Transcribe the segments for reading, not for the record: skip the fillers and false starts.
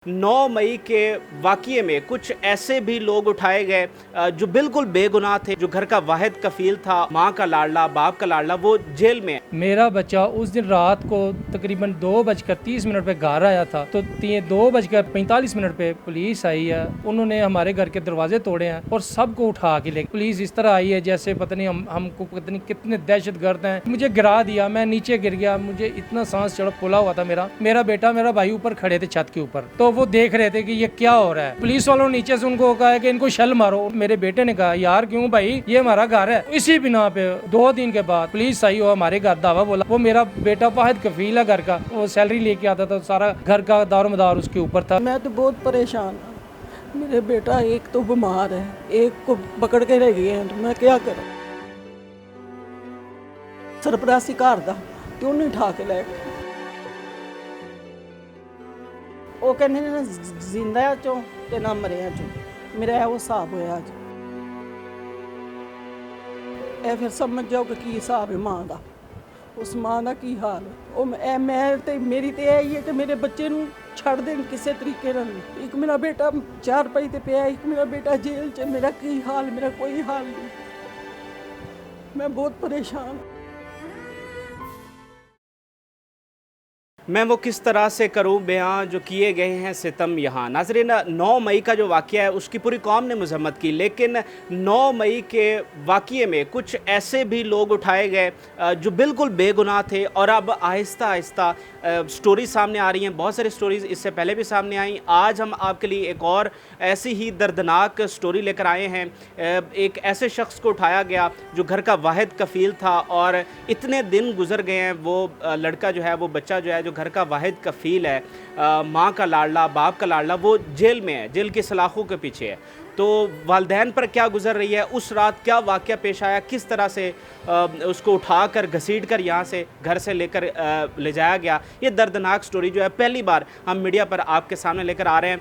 9 मई के वाक़ये में कुछ ऐसे भी लोग उठाए गए जो बिल्कुल बेगुनाह थे, जो घर का वाहिद कफ़ील था, माँ का लाडला, बाप का लाडला, वो जेल में है। मेरा बच्चा उस दिन रात को तकरीबन 2:30 पे घर आया था, तो 2:45 पे पुलिस आई है। उन्होंने हमारे घर के दरवाजे तोड़े हैं और सबको उठा के ले। पुलिस इस तरह आई है जैसे पता नहीं हमको पता नहीं कितने दहशतगर्द हैं। मुझे गिरा दिया, मैं नीचे गिर गया, मुझे इतना सांस चढ़ फूला हुआ था। मेरा बेटा मेरा भाई ऊपर खड़े थे छत के ऊपर, तो वो देख रहे थे कि ये क्या हो रहा है। पुलिस वालों ने नीचे से उनको कहा कि इनको शल मारो। मेरे बेटे ने कहा यार क्यों भाई, ये हमारा घर है। इसी बिना पे 2 दिन के बाद पुलिस आई और हमारे घर दावा बोला। वो मेरा बेटा वाहिद कफील है घर का, वो सैलरी लेके आता था, सारा घर का दारोमदार उसके ऊपर था। मैं तो बहुत परेशान हूँ। मेरे बेटा एक तो बीमार है, एक को पकड़ के रह गए हैं, तो मैं क्या करूँ। सरपरासी घर दा क्यों नहीं उठा के ले गए। ਉਹ ਕਹਿੰਦੇ ਨੇ ਜ਼ਿੰਦਾ ਚੋਂ ਤੇ ਨਾ ਮਰਿਆ ਚੋਂ, ਮੇਰਾ ਇਹ ਹਿਸਾਬ ਹੋਇਆ ਅੱਜ। ਇਹ ਫਿਰ ਸਮਝ ਜਾਓ ਕਿ ਕੀ ਹਿਸਾਬ ਹੈ ਮਾਂ ਦਾ, ਉਸ ਮਾਂ ਦਾ ਕੀ ਹਾਲ ਹੈ। ਉਹ ਮੈਂ ਤੇ ਮੇਰੀ ਤੇ ਇਹ ਹੀ ਹੈ ਕਿ ਮੇਰੇ ਬੱਚੇ ਨੂੰ ਛੱਡ ਦੇਣ ਕਿਸੇ ਤਰੀਕੇ ਨਾਲ। ਇੱਕ ਮੇਰਾ ਬੇਟਾ 4 ਪਈ ਤੇ ਪਿਆ, ਇੱਕ ਮੇਰਾ ਬੇਟਾ ਜੇਲ੍ਹ 'ਚ। ਮੇਰਾ ਕੀ ਹਾਲ, ਮੇਰਾ ਕੋਈ ਹਾਲ ਨਹੀਂ। ਮੈਂ ਬਹੁਤ परेशान। मैं वो किस तरह से करूँ बयां जो किए गए हैं सितम यहाँ। नाज़रीन, 9 मई का जो वाक़या है उसकी पूरी कौम ने मज़म्मत की, लेकिन 9 मई के वाक़ये में कुछ ऐसे भी लोग उठाए गए जो बिल्कुल बेगुनाह थे। और अब आहिस्ता आहिस्ता स्टोरी सामने आ रही हैं। बहुत सारी स्टोरीज़ इससे पहले भी सामने आई। आज हम आपके लिए एक और ऐसी ही दर्दनाक स्टोरी लेकर आए हैं। एक ऐसे शख्स को उठाया गया जो घर का वाहिद कफ़ील था और इतने दिन गुजर गए हैं। वो लड़का जो है, वो बच्चा जो है, जो घर का वाहिद कफ़ील है, माँ का लाडला, बाप का लाडला, वो जेल में है, जेल की सलाखों के पीछे है। तो वालदैन पर क्या गुजर रही है, उस रात क्या वाक़या पेश आया, किस तरह से उसको उठाकर घसीट कर यहाँ से घर से लेकर ले जाया गया, ये दर्दनाक स्टोरी जो है पहली बार हम मीडिया पर आपके सामने लेकर आ रहे हैं।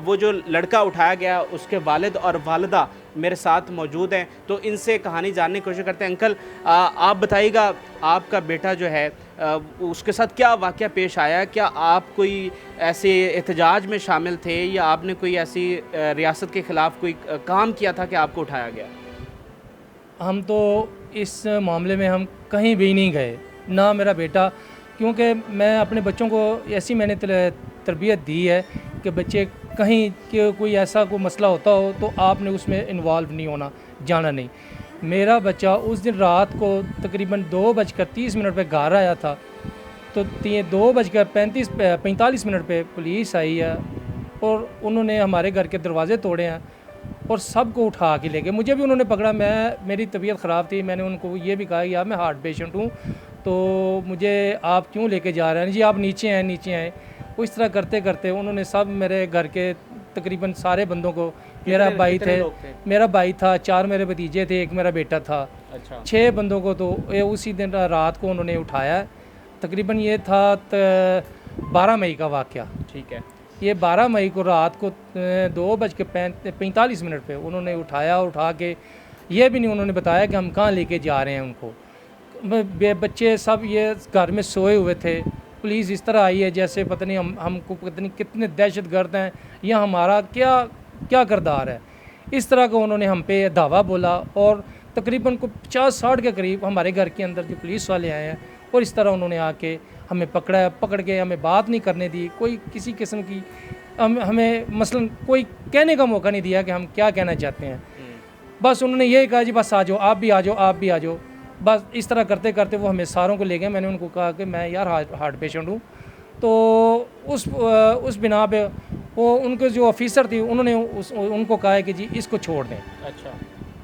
वो जो लड़का उठाया गया, उसके वालिद और वालिदा मेरे साथ मौजूद हैं, तो इनसे कहानी जानने की कोशिश करते हैं। अंकल, आप बताइएगा, आपका बेटा जो है उसके साथ क्या वाक़या पेश आया? क्या आप कोई ऐसे एहतजाज में शामिल थे या आपने कोई ऐसी रियासत के ख़िलाफ़ कोई काम किया था कि आपको उठाया गया? हम तो इस मामले में हम कहीं भी नहीं गए, ना मेरा बेटा, क्योंकि मैं अपने बच्चों को ऐसी मैंने तरबियत दी है कि बच्चे कहीं के कोई ऐसा कोई मसला होता हो तो आपने उसमें इन्वॉल्व नहीं होना, जाना नहीं। मेरा बच्चा उस दिन रात को तकरीबन 2:30 पे घर आया था, तो 2:45 पे पुलिस आई है और उन्होंने हमारे घर के दरवाजे तोड़े हैं और सबको उठा के ले गए। मुझे भी उन्होंने पकड़ा, मेरी तबीयत ख़राब थी, मैंने उनको ये भी कहा यार मैं हार्ट पेशेंट हूँ, तो मुझे आप क्यों लेके जा रहे हैं जी, आप नीचे आए नीचे आए। वो इस तरह करते करते उन्होंने सब मेरे घर के तकरीबन सारे बंदों को, मेरा भाई थे, मेरा भाई था, 4 मेरे भतीजे थे, एक मेरा बेटा था। अच्छा। 6 बंदों को तो उसी दिन रात को उन्होंने उठाया। तकरीबन ये था 12 मई का वाक़या। ठीक है। ये 12 मई को रात को 2:45 पे उन्होंने उठाया। उठा के ये भी नहीं उन्होंने बताया कि हम कहाँ लेके जा रहे हैं उनको। बच्चे सब ये घर में सोए हुए थे। पुलिस इस तरह आई है जैसे पता नहीं हमको पता नहीं कितने दहशतगर्द हैं या हमारा क्या किरदार है। इस तरह का उन्होंने हम पे दावा बोला और तकरीबन को 50-60 के करीब हमारे घर के अंदर जो पुलिस वाले आए हैं और इस तरह उन्होंने आके हमें पकड़ के हमें बात नहीं करने दी, कोई किसी किस्म की हमें मसलन कोई कहने का मौका नहीं दिया कि हम क्या कहना चाहते हैं। बस उन्होंने यही कहा जी बस आ जाओ, आप भी आ जाओ, आप भी आ जाओ। बस इस तरह करते करते वो हमें सारों को ले गए। मैंने उनको कहा कि मैं यार हार्ट पेशेंट हूँ, तो उस बिना पे वो उनके जो ऑफिसर थी उन्होंने उनको कहा है कि जी इसको छोड़ दें। अच्छा।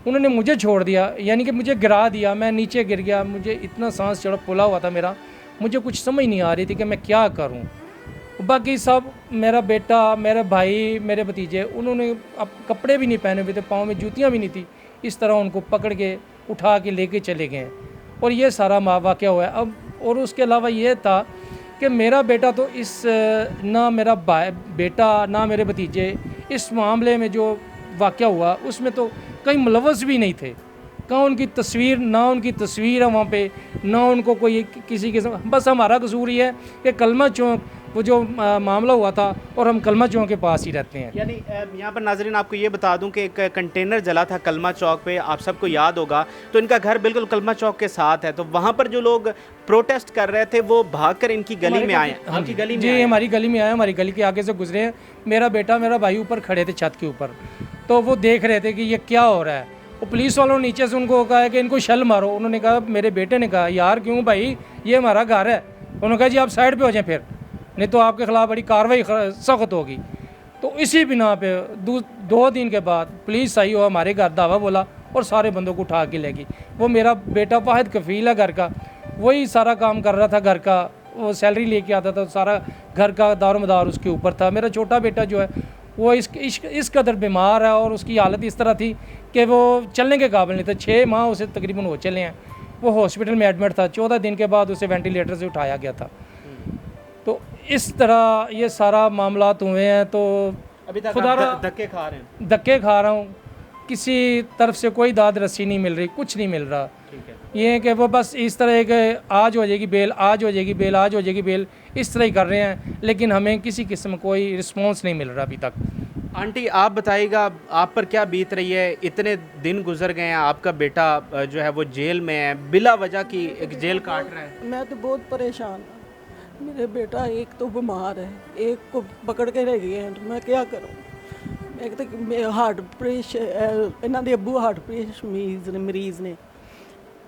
उन्होंने मुझे छोड़ दिया, यानी कि मुझे गिरा दिया, मैं नीचे गिर गया, मुझे इतना सांस चढ़ फूला हुआ था मुझे कुछ समझ नहीं आ रही थी कि मैं क्या करूं। बाकी सब मेरा बेटा, मेरे भाई, मेरे भतीजे, उन्होंने अब कपड़े भी नहीं पहने हुए थे, पाँव में जूतियाँ भी नहीं थी। इस तरह उनको पकड़ के उठा के लेके चले गए और ये सारा वाक़या हुआ है। अब और उसके अलावा ये था कि मेरा बेटा तो ना मेरा बेटा ना मेरे भतीजे इस मामले में जो वाक़या हुआ उसमें तो कहीं मुलव्वस भी नहीं थे। कहाँ उनकी तस्वीर, ना उनकी तस्वीर है वहाँ पे, ना उनको कोई किसी के, बस हमारा कसूर ही है कि कलमा चौक वो जो मामला हुआ था, और हम कलमा चौक के पास ही रहते हैं। यानी यहाँ पर नाजरीन आपको ये बता दूं कि एक कंटेनर जला था कलमा चौक पे, आप सबको याद होगा। तो इनका घर बिल्कुल कलमा चौक के साथ है, तो वहाँ पर जो लोग प्रोटेस्ट कर रहे थे वो भागकर इनकी गली में आए। हाँ आपकी गली में जी, आए? हमारी गली में आए, हमारी गली के आगे से गुजरे हैं। मेरा बेटा मेरा भाई ऊपर खड़े थे छत के ऊपर, तो वो देख रहे थे कि ये क्या हो रहा है। वो पुलिस वालों ने नीचे से उनको कहा कि इनको शल मारो। उन्होंने कहा, मेरे बेटे ने कहा, यार क्यों भाई, ये हमारा घर है। उन्होंने कहा, जी आप साइड पे हो जाएं, फिर नहीं तो आपके खिलाफ बड़ी कार्रवाई सख्त होगी। तो इसी बिना पे 2 दिन के बाद पुलिस आई और हमारे घर दावा बोला और सारे बंदों को उठा के ले गई। वो मेरा बेटा वाहिद कफील है घर का, वही सारा काम कर रहा था घर का, वो सैलरी लेके आता था, सारा घर का दारोमदार उसके ऊपर था। मेरा छोटा बेटा जो है वो इस कदर बीमार है और उसकी हालत इस तरह थी कि वो चलने के काबिल नहीं था। 6 माह उसे तकरीबन हो चले हैं। वो हॉस्पिटल में एडमिट था। 14 दिन के बाद उसे वेंटिलेटर से उठाया गया था। तो इस तरह ये सारा मामलात हुए हैं। तो अभी तक खुदा आप धक्के खा रहे हैं? धक्के खा रहा हूँ, किसी तरफ से कोई दाद रस्सी नहीं मिल रही, कुछ नहीं मिल रहा। ठीक है। ये है कि वो बस इस तरह के आज हो जाएगी बेल, आज हो जाएगी बेल, आज हो जाएगी बेल, इस तरह ही कर रहे हैं, लेकिन हमें किसी किस्म कोई रिस्पॉन्स नहीं मिल रहा अभी तक। आंटी आप बताइएगा, आप पर क्या बीत रही है? इतने दिन गुजर गए हैं, आपका बेटा जो है वो जेल में है, बिला वजह की एक जेल काट रहा है। मैं तो बहुत परेशान हूँ। मेरे बेटा एक तो बीमार है, एक को पकड़ के रह गए हैं, तो मैं क्या करूँ। एक तो हार्ट प्रेशर, इन्हों के अबू हार्ट प्रेशर मरीज़ ने,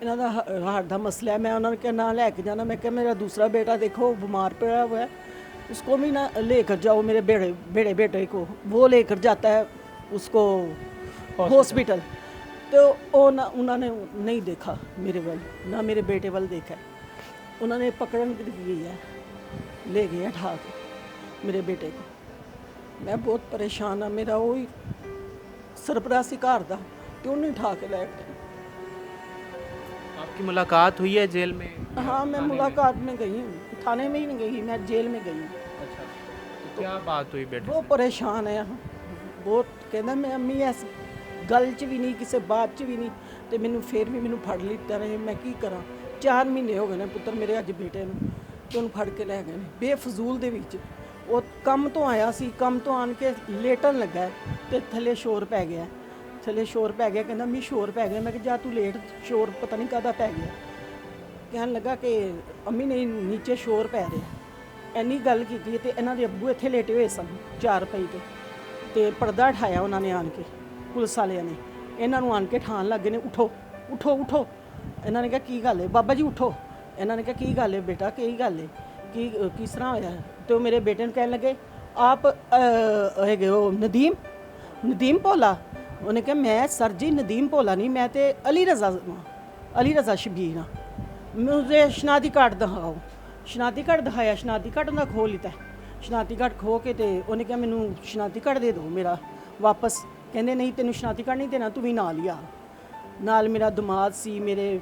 इन्हों का हार्ट का मसला है। मैं उन्होंने क्या ना लैके जाना, मैं क्या मेरा दूसरा बेटा देखो बीमार पड़ा हुआ है, उसको भी ना लेकर जाओ। मेरे बड़े बेटे को वो लेकर जाता है उसको हॉस्पिटल, तो उन्होंने नहीं देखा मेरे वाल, ना मेरे बेटे वाल देखा। उन्होंने पकड़न की है, ले गए उठा के मेरे बेटे को। मैं बहुत परेशान हाँ। मेरा वही सरपरासी घर का, क्यों नहीं उठा के लै गए। आपकी मुलाकात हुई है जेल में? हाँ, मैं मुलाकात में गई हूँ, थाने में ही नहीं गई, मैं जेल में गई हूँ। अच्छा, तो क्या बात हुई बेटे वो परेशान है बहुत, कहना मैं अम्मी इस गल च भी नहीं, किसी बात च भी नहीं, तो मैनू फिर भी मैनू फड़ लिता रहे। मैं की करा। 4 महीने हो गए ने पुत्र मेरे अज बेटे नूं, ते उन्हें फड़ के लै गए ने बेफजूल दे विच। वो काम तो आया सी, काम तो आन के लेटन लगा तो थले शोर पै गया, थले शोर पै गया। कहना मी शोर पै गया। मैं जा तू लेट, शोर पता नहीं काहदा पै गया। कहन लगा कि अम्मी नहीं नीचे शोर पै रहा। इन्नी गल की ते इन्हां दे अब्बू इत्थे लेटे हुए सन 4 पई ते पर्दा उठाया उन्होंने आन के, पुलिस वालियां ने इन्हों आन के ठान लगे ने, उठो उठो उठो। इन्होंने कहा की गल है बाबा जी उठो। इन्होंने कहा की गल है बेटा, की गल है, की किस तरह होया। तो मेरे बेटे ने कहने लगे आप है वो नदीम भोला। उन्हें कहा मैं सर जी नदीम भोला नहीं, मैं तो अली रज़ा शबीर हाँ, मुझे शनादी कार्ड दिखाओ। शनादी कार्ड दिखाया, शनादी कार्ड उन्हें खो लिता है। शनादी कार्ड खो के तो उन्हें कहा मैनू शनादी कार्ड दे दो मेरा वापस। कहते नहीं तेन शनादी कार्ड नहीं देना, तू भी नाल ही आ। नाल मेरा दमाद सी, मेरे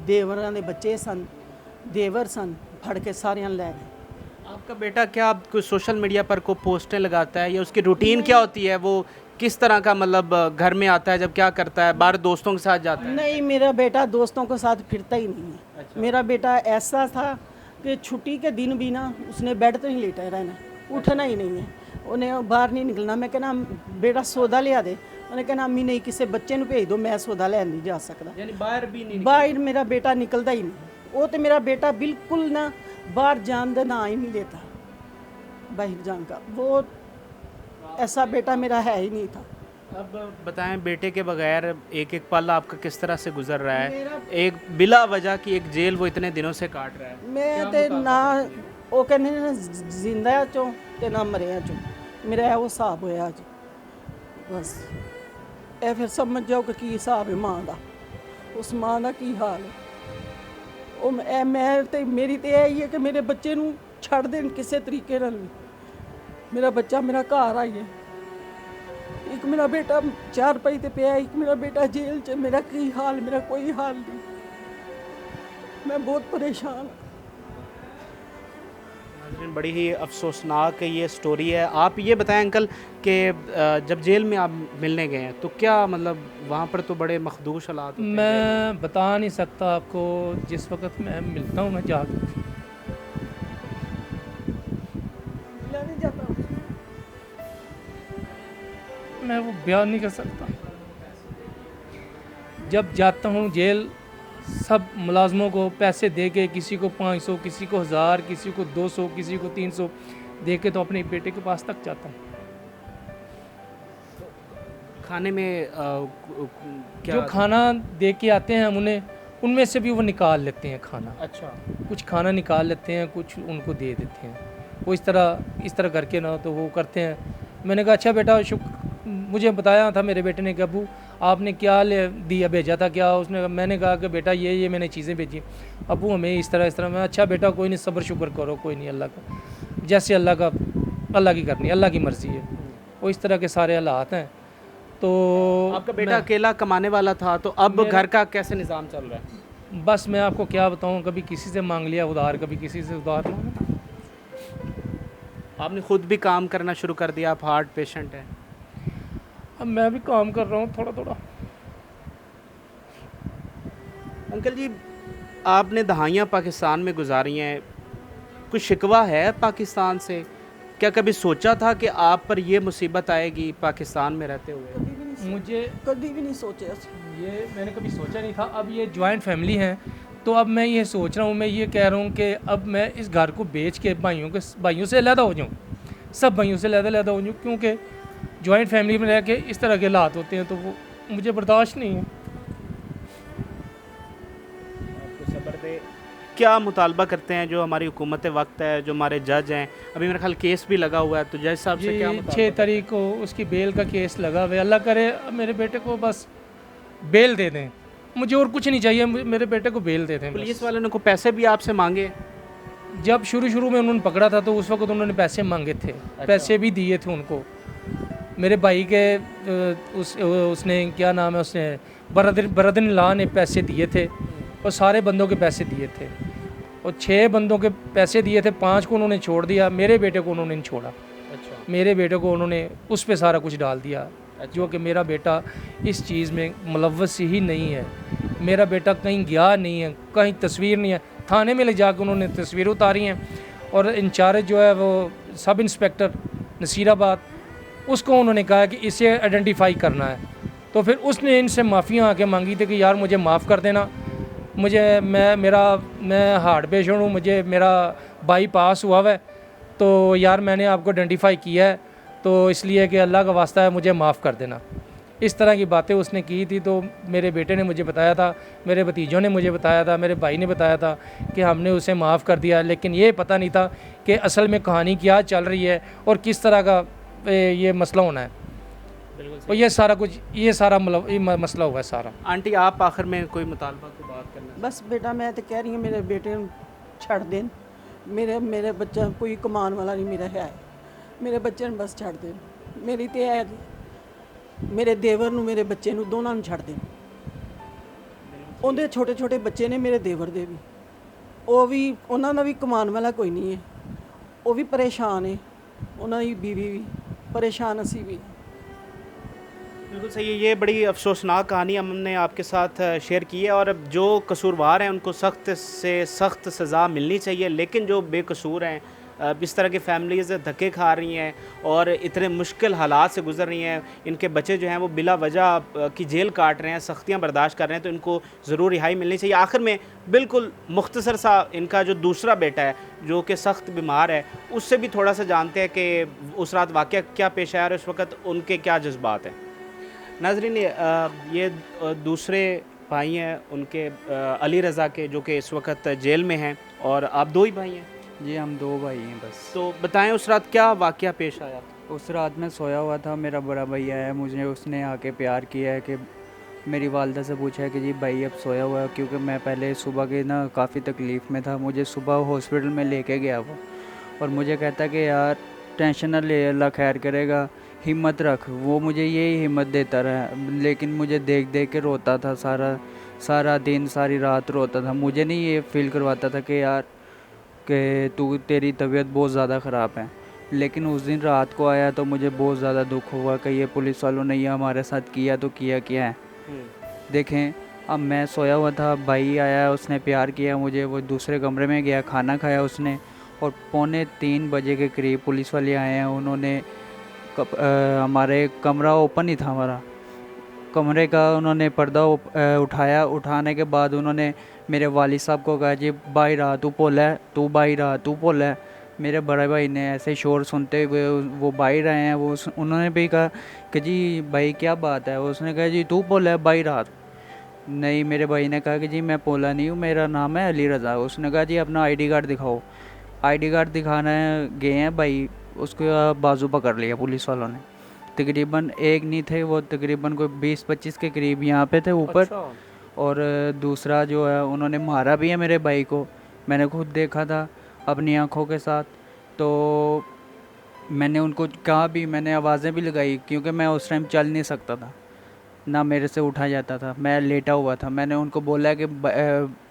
देवरां दे बच्चे सन, देवर सन, फड़ के सारियां लै गए। आपका बेटा क्या कोई सोशल मीडिया पर कोई पोस्टें लगाता है या उसकी रूटीन क्या होती है? वो किस तरह का मतलब घर में आता है, जब क्या करता है, बाहर दोस्तों के साथ जाता है? नहीं, मेरा बेटा दोस्तों के साथ फिरता ही नहीं है। अच्छा। मेरा बेटा ऐसा था कि छुट्टी के दिन भी ना उसने बेड तो नहीं लेटा रहना, उठना ही नहीं है, उन्हें बाहर नहीं निकलना। मैं कहना बेटा सौदा लिया दे, उन्हें कहना अम्मी नहीं किसी बच्चे को भेज दो, मैं सौदा लैन नहीं जा सकता। यानी बाहर भी नहीं? बाहर मेरा बेटा निकलता ही नहीं। वो तो मेरा बेटा बिल्कुल ना बाहर जान का ना ही नहीं लेता, बाहर जान का वो ऐसा बेटा मेरा है ही नहीं था। अब बताएं बेटे के बगैर एक एक पल आपका किस तरह से गुजर रहा है? एक बिला वजह की एक जेल वो इतने दिनों से काट रहा है। मैं ते ना वो कहने ना जिंदा चो ते ना मरिया चो, मेरा वो हिसाब होया अज। बस ए फिर समझ जाओ कि की हिसाब है माँ का, उस माँ का की हाल है। वो मैं ते मेरी तो यही है कि मेरे बच्चे नूं छड़ देन किसी तरीके नाल भी। मेरा बच्चा मेरा घर आई है, एक मेरा बेटा 4 पई ते पिया, एक मेरा बेटा जेल च। मेरा की हाल, मेरा कोई हाल नहीं। मैं बहुत परेशान हूँ। बड़ी ही अफसोसनाक ये स्टोरी है। आप ये बताएं अंकल कि जब जेल में आप मिलने गए हैं तो क्या मतलब वहाँ पर तो बड़े मखदूश हालात होते हैं? मैं बता नहीं सकता आपको। जिस वक्त मैं मिलता हूँ मैं जाकर मैं वो बयान नहीं कर सकता। जब जाता हूँ जेल, सब मुलाजमों को पैसे दे के, किसी को 500, किसी को 1000, किसी को 200, किसी को 300 दे के तो अपने बेटे के पास तक जाता हूँ। खाने में क्या जो खाना दे के आते हैं हम उन्हें, उनमें से भी वो निकाल लेते हैं खाना। अच्छा, कुछ खाना निकाल लेते हैं, कुछ उनको दे देते हैं। वो इस तरह करके ना तो वो करते हैं। मैंने कहा अच्छा बेटा, मुझे बताया था मेरे बेटे ने कि अबू आपने क्या ले दिया, भेजा था क्या? मैंने कहा कि बेटा ये मैंने चीज़ें भेजी। अबू हमें इस तरह। मैं अच्छा बेटा कोई नहीं, सब्र शुक्र करो, कोई नहीं, अल्लाह का जैसे अल्लाह की करनी, अल्लाह की मर्ज़ी है। वो इस तरह के सारे हालात हैं। तो आपका बेटा अकेला कमाने वाला था, तो अब घर का कैसे निज़ाम चल रहा है? बस मैं आपको क्या बताऊं, कभी किसी से मांग लिया उधार, कभी किसी से उधार मांगा। आपने खुद भी काम करना शुरू कर दिया, आप हार्ट पेशेंट हैं। अब मैं भी काम कर रहा हूँ थोड़ा। अंकल जी, आपने दहाइयाँ पाकिस्तान में गुजारी हैं, कुछ शिकवा है पाकिस्तान से? क्या कभी सोचा था कि आप पर ये मुसीबत आएगी पाकिस्तान में रहते हुए? मुझे कभी भी नहीं सोचा। ये मैंने कभी सोचा नहीं था। अब ये जॉइंट फैमिली है, तो अब मैं ये सोच रहा हूँ, मैं ये कह रहा हूँ कि अब मैं इस घर को बेच के भाइयों से अलहदा हो जाऊँ, सब भाइयों से अलहदा हो जाऊँ, क्योंकि जॉइंट फैमिली में रह के इस तरह के हालात होते हैं तो वो मुझे बर्दाश्त नहीं है। आपको सब्र दे। क्या मुतालबा करते हैं जो हमारी हुकूमत वक्त है, जो हमारे जज हैं? अभी मेरा ख्याल केस भी लगा हुआ है, तो जज साहब से क्या जी, मुतालबा 6 तारीख को उसकी बेल का केस लगा हुआ है। अल्लाह करे मेरे बेटे को बस बेल दे दें, मुझे और कुछ नहीं चाहिए, मेरे बेटे को बेल दे दें। पुलिस वालों ने को पैसे भी आपसे मांगे? जब शुरू में उन्होंने पकड़ा था तो उस वक्त उन्होंने पैसे मांगे थे। पैसे भी दिए थे उनको। मेरे भाई के उसने क्या नाम है, उसने बरदन ला ने पैसे दिए थे, और सारे बंदों के पैसे दिए थे, और 6 बंदों के पैसे दिए थे, 5 को उन्होंने छोड़ दिया, मेरे बेटे को उन्होंने नहीं छोड़ा। अच्छा, मेरे बेटे को उन्होंने उस पे सारा कुछ डाल दिया, जो कि मेरा बेटा इस चीज़ में मुलव्वस ही नहीं है। मेरा बेटा कहीं गया नहीं है, कहीं तस्वीर नहीं है। थाने में ले जाकर उन्होंने तस्वीर उतारी हैं, और इंचार्ज जो है वो सब इंस्पेक्टर नसीराबाद, उसको उन्होंने कहा कि इसे आइडेंटिफाई करना है। तो फिर उसने इनसे माफ़ियाँ आके मांगी थी कि यार मुझे माफ़ कर देना, मैं हार्ट पेशेंट हूँ, मुझे मेरा बाईपास हुआ है, तो यार मैंने आपको आइडेंटिफाई किया है, तो इसलिए कि अल्लाह का वास्ता है मुझे माफ़ कर देना। इस तरह की बातें उसने की थी। तो मेरे बेटे ने मुझे बताया था, मेरे भतीजों ने मुझे बताया था, मेरे भाई ने बताया था कि हमने उसे माफ़ कर दिया, लेकिन ये पता नहीं था कि असल में कहानी क्या चल रही है और किस तरह का ये मसला होना है। और ये सारा मसला हुआ है सारा। आंटी, आप आखिर में कोई मुतालबा को बात करना? बस बेटा मैं तो कह रही हूँ मेरे बेटे ਨੂੰ ਛੱਡ ਦੇਣ। ਮੇਰੇ ਬੱਚਾ ਕੋਈ ਕਮਾਉਣ ਵਾਲਾ ਨਹੀਂ ਮੇਰਾ ਹੈ, ਮੇਰੇ ਬੱਚੇ ਨੂੰ ਬਸ ਛੱਡ ਦੇਣ। ਮੇਰੀ ਤੇ ਹੈ ਮੇਰੇ ਦੇਵਰ ਨੂੰ, ਮੇਰੇ ਬੱਚੇ ਨੂੰ, ਦੋਨਾਂ ਨੂੰ ਛੱਡ ਦੇਣ। ਉਹਦੇ ਛੋਟੇ ਬੱਚੇ ਨੇ ਮੇਰੇ ਦੇਵਰ ਦੇ ਵੀ, ਉਹ ਵੀ ਉਹਨਾਂ ਦਾ ਵੀ ਕਮਾਉਣ ਵਾਲਾ ਕੋਈ ਨਹੀਂ ਹੈ, ਉਹ ਵੀ ਪਰੇਸ਼ਾਨ ਹੈ, ਉਹਨਾਂ ਦੀ बीवी भी परेशान, असी भी। बिल्कुल सही है। ये बड़ी अफसोसनाक कहानी हमने आपके साथ शेयर की है, और जो कसूरवार हैं उनको सख्त से सख्त सज़ा मिलनी चाहिए, लेकिन जो बेकसूर हैं, इस तरह की फैमिलीज़ धक्के खा रही हैं और इतने मुश्किल हालात से गुजर रही हैं, इनके बच्चे जो हैं वो बिला वजह की जेल काट रहे हैं, सख्तियाँ बर्दाश्त कर रहे हैं, तो इनको ज़रूर रिहाई मिलनी चाहिए। आखिर में बिल्कुल मुख्तसर सा इनका जो दूसरा बेटा है जो कि सख्त बीमार है, उससे भी थोड़ा सा जानते हैं कि उस रात वाक़या क्या पेश आया और उस वक़्त उनके क्या जज्बात हैं। नाज़रीन, ये दूसरे भाई हैं उनके, अली रज़ा के, जो कि इस वक्त जेल में हैं, और आप 2 ही भाई हैं? जी हम 2 भाई हैं बस। तो बताएं उस रात क्या वाक़या पेश आया? उस रात मैं सोया हुआ था, मेरा बड़ा भैया है, मुझे उसने आके प्यार किया है कि मेरी वालदा से पूछा है कि जी भाई अब सोया हुआ है, क्योंकि मैं पहले सुबह के ना काफ़ी तकलीफ़ में था, मुझे सुबह हॉस्पिटल में लेके गया वो, और मुझे कहता कि यार टेंशन ना ले, अल्लाह खैर करेगा, हिम्मत रख। वो मुझे यही हिम्मत देता रहा, लेकिन मुझे देख देख के रोता था, सारा दिन सारी रात रोता था। मुझे नहीं ये फील करवाता था कि यार कि तेरी तबीयत बहुत ज़्यादा ख़राब है। लेकिन उस दिन रात को आया तो मुझे बहुत ज़्यादा दुख हुआ कि ये पुलिस वालों ने ये हमारे साथ किया तो किया क्या है। देखें, अब मैं सोया हुआ था, भाई आया, उसने प्यार किया मुझे, वो दूसरे कमरे में गया, खाना खाया उसने, और 2:45 बजे के करीब पुलिस वाले आए हैं, उन्होंने हमारे कमरा ओपन ही था हमारा, कमरे का उन्होंने पर्दा उठाया। उठाने के बाद उन्होंने मेरे वालिद साहब को कहा जी बाहर आ, तू पोला है, तू बाहर आ, तू पोला है। मेरे बड़े भाई ने ऐसे शोर सुनते हुए वो बाहर आए हैं। उन्होंने भी कहा कि जी भाई क्या बात है। उसने कहा जी तू पोला है, बाहर आ। नहीं, मेरे भाई ने कहा कि जी मैं पोला नहीं हूँ, मेरा नाम है अली रज़ा। उसने कहा जी अपना आईडी कार्ड दिखाओ। आईडी कार्ड दिखाने गए हैं भाई, उसको बाजू पकड़ लिया पुलिस वालों ने। तकरीबन एक नहीं थे वो, तकरीबन कोई 20-25 के करीब यहाँ पे थे ऊपर। अच्छा। और दूसरा जो है उन्होंने मारा भी है मेरे भाई को, मैंने खुद देखा था अपनी आंखों के साथ। तो मैंने उनको कहा भी, मैंने आवाज़ें भी लगाई क्योंकि मैं उस टाइम चल नहीं सकता था, ना मेरे से उठा जाता था, मैं लेटा हुआ था। मैंने उनको बोला कि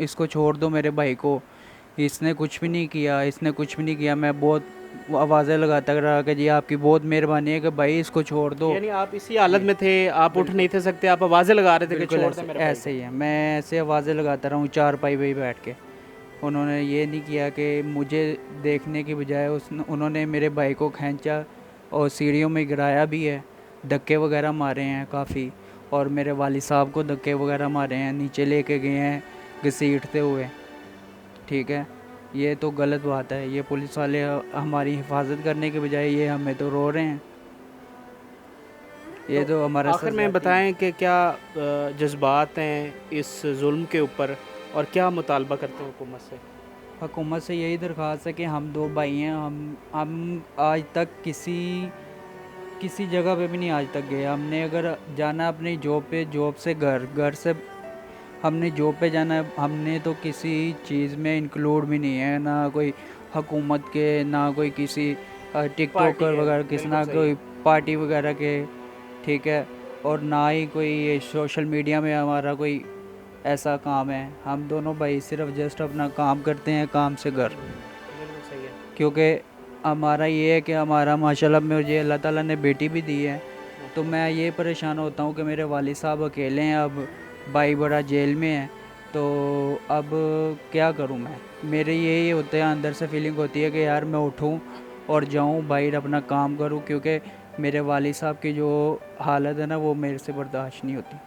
इसको छोड़ दो मेरे भाई को, इसने कुछ भी नहीं किया, इसने कुछ भी नहीं किया। मैं बहुत आवाज़ें लगाता रहा कि जी आपकी बहुत मेहरबानी है कि भाई इसको छोड़ दो। यानी आप इसी हालत में थे, आप उठ नहीं थे सकते, आप आवाज़ें लगा रहे थे कि बिल्कुल छोड़ दे मेरे भाई ऐसे ही है, मैं ऐसे आवाज़ें लगाता रहा हूँ चारपाई पे बैठ के। उन्होंने ये नहीं किया कि मुझे देखने की बजाय उन्होंने मेरे भाई को खींचा और सीढ़ियों में गिराया भी है, धक्के वगैरह मारे हैं काफ़ी। और मेरे वालिद साहब को धक्के वगैरह मारे हैं, नीचे लेके गए हैं घसीटते हुए। ठीक है, ये तो गलत बात है। ये पुलिस वाले हमारी हिफाजत करने के बजाय ये हमें तो रो रहे हैं। ये तो हमारा आखिर में बताएं कि क्या जज्बात हैं इस जुल्म के ऊपर और क्या मुतालबा करते हैं हुकूमत से? हुकूमत से यही दरख्वास्त है कि हम दो भाई हैं, हम आज तक किसी जगह पे भी नहीं आज तक गए। हमने अगर जाना अपनी जॉब पे, जॉब से घर, घर से हमने जॉब पे जाना है, हमने तो किसी चीज़ में इंक्लूड भी नहीं है, ना कोई हुकूमत के, ना कोई किसी टिकटॉकर वगैरह, किसी ना कोई पार्टी वगैरह के। ठीक है, और ना ही कोई ये सोशल मीडिया में हमारा कोई ऐसा काम है। हम दोनों भाई सिर्फ जस्ट अपना काम करते हैं, काम से घर। बिल्कुल सही है। क्योंकि हमारा ये है कि हमारा माशाल्लाह मुझे अल्लाह ताला ने बेटी भी दी है। तो मैं ये परेशान होता हूँ कि मेरे वालिद साहब अकेले हैं, अब भाई बड़ा जेल में है। तो अब क्या करूँ मैं? मेरे यही होते हैं, अंदर से फीलिंग होती है कि यार मैं उठूँ और जाऊँ बाहर अपना काम करूँ, क्योंकि मेरे वालिद साहब की जो हालत है ना वो मेरे से बर्दाश्त नहीं होती।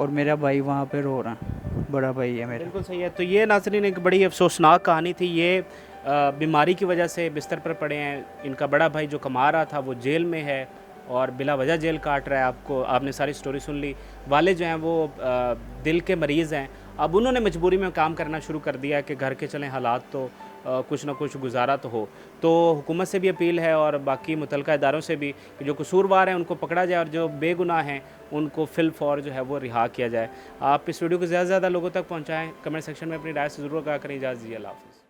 और मेरा भाई वहाँ पे रो रहा है, बड़ा भाई है मेरा। बिल्कुल सही है। तो ये नाज़रीन एक बड़ी अफसोसनाक कहानी थी। ये बीमारी की वजह से बिस्तर पर पड़े हैं। इनका बड़ा भाई जो कमा रहा था वो जेल में है और बिला वजह जेल काट रहा है। आपने सारी स्टोरी सुन ली। वाले जो हैं वो दिल के मरीज़ हैं। अब उन्होंने मजबूरी में काम करना शुरू कर दिया है कि घर के चलें हालात तो कुछ ना कुछ गुजारा तो हो। तो हुकूमत से भी अपील है और बाकी मुतल्लिका इदारों से भी कि जो कसूरवार हैं उनको पकड़ा जाए और जो बेगुनाह हैं उनको फिल फौर जो है वो रिहा किया जाए। आप इस वीडियो को ज़्यादा से ज़्यादा लोगों तक पहुँचाएँ। कमेंट सेक्शन में अपनी राय से ज़रूर आगाह करें। इजाज़त दीजिए, अल्लाह हाफ़िज़।